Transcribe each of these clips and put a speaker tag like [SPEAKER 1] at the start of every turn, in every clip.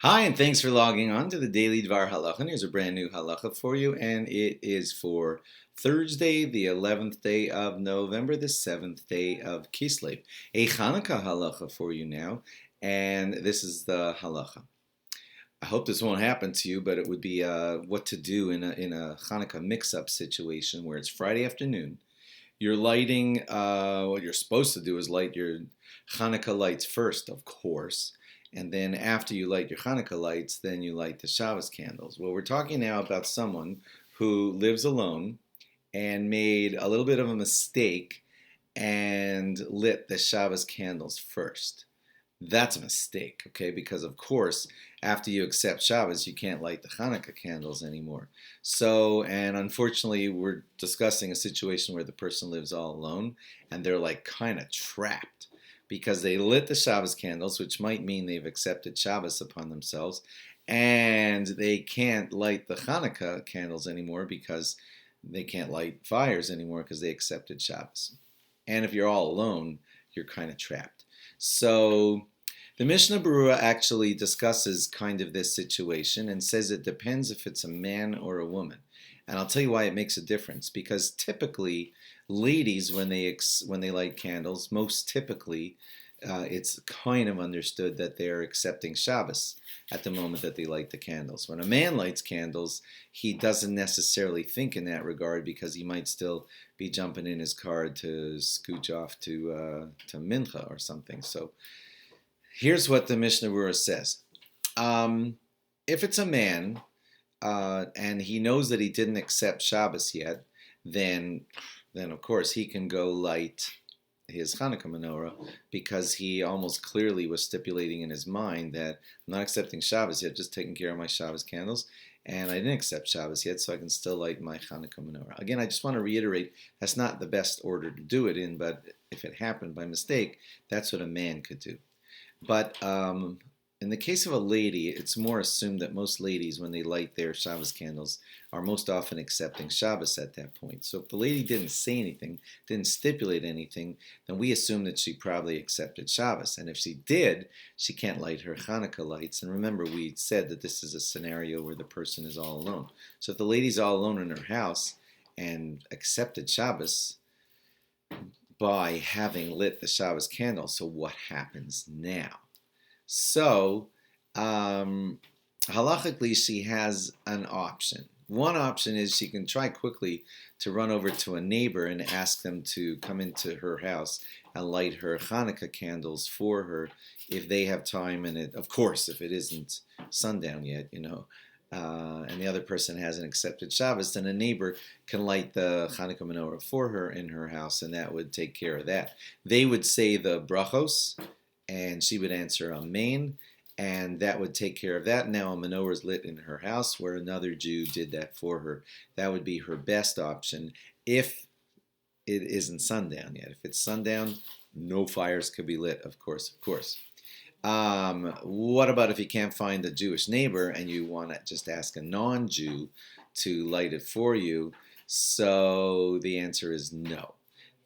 [SPEAKER 1] Hi, and thanks for logging on to the Daily DVAR HALACHA. Here's a brand new halacha for you, and it is for Thursday, the 11th day of November, the 7th day of Kislev. A Chanukah halacha for you now, and this is the halacha. I hope this won't happen to you, but it would be what to do in a Chanukah mix-up situation where it's Friday afternoon. You're lighting, what you're supposed to do is light your Chanukah lights first, of course. And then after you light your Chanukah lights, then you light the Shabbos candles. Well, we're talking now about someone who lives alone and made a little bit of a mistake and lit the Shabbos candles first. That's a mistake, okay? Because of course, after you accept Shabbos, you can't light the Chanukah candles anymore. So, and unfortunately, we're discussing a situation where the person lives all alone and they're like kind of trapped because they lit the Shabbos candles, which might mean they've accepted Shabbos upon themselves, and they can't light the Chanukah candles anymore because they can't light fires anymore because they accepted Shabbos. And if you're all alone, you're kind of trapped. So the Mishnah Berurah actually discusses kind of this situation and says it depends if it's a man or a woman. And I'll tell you why it makes a difference. Because typically, ladies, when they light candles, most typically, it's kind of understood that they're accepting Shabbos at the moment that they light the candles. When a man lights candles, he doesn't necessarily think in that regard because he might still be jumping in his car to scooch off to Mincha or something. So here's what the Mishnah Berurah says. If it's a man and he knows that he didn't accept Shabbos yet, then of course he can go light his Chanukah menorah because he almost clearly was stipulating in his mind that I'm not accepting Shabbos yet, just taking care of my Shabbos candles, and I didn't accept Shabbos yet, so I can still light my Chanukah menorah. Again, I just want to reiterate, that's not the best order to do it in, but if it happened by mistake, that's what a man could do. But in the case of a lady, it's more assumed that most ladies, when they light their Shabbos candles, are most often accepting Shabbos at that point. So if the lady didn't say anything, didn't stipulate anything, then we assume that she probably accepted Shabbos. And if she did, she can't light her Chanukah lights. And remember, we said that this is a scenario where the person is all alone. So if the lady's all alone in her house and accepted Shabbos by having lit the Shabbos candle, so what happens now? So, halachically, she has an option. One option is she can try quickly to run over to a neighbor and ask them to come into her house and light her Chanukah candles for her if they have time, and of course, if it isn't sundown yet, and the other person hasn't accepted Shabbos, then a neighbor can light the Chanukah menorah for her in her house, and that would take care of that. They would say the brachos, and she would answer Amen, and that would take care of that. Now a menorah is lit in her house where another Jew did that for her. That would be her best option if it isn't sundown yet. If it's sundown, no fires could be lit, of course. What about if you can't find a Jewish neighbor and you want to just ask a non-Jew to light it for you? So the answer is no.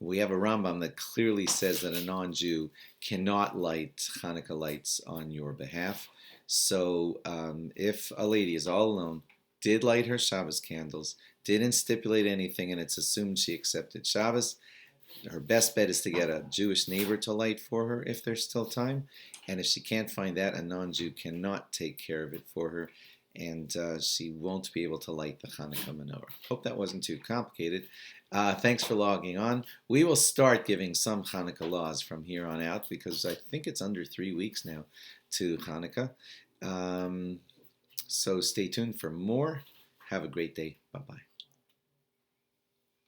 [SPEAKER 1] We have a Rambam that clearly says that a non-Jew cannot light Chanukah lights on your behalf. So if a lady is all alone, did light her Shabbos candles, didn't stipulate anything, and it's assumed she accepted Shabbos, her best bet is to get a Jewish neighbor to light for her if there's still time. And if she can't find that, a non-Jew cannot take care of it for her, and she won't be able to light the Chanukah menorah. Hope that wasn't too complicated. Thanks for logging on. We will start giving some Chanukah laws from here on out because I think it's under 3 weeks now to Chanukah. So stay tuned for more. Have a great day. Bye-bye.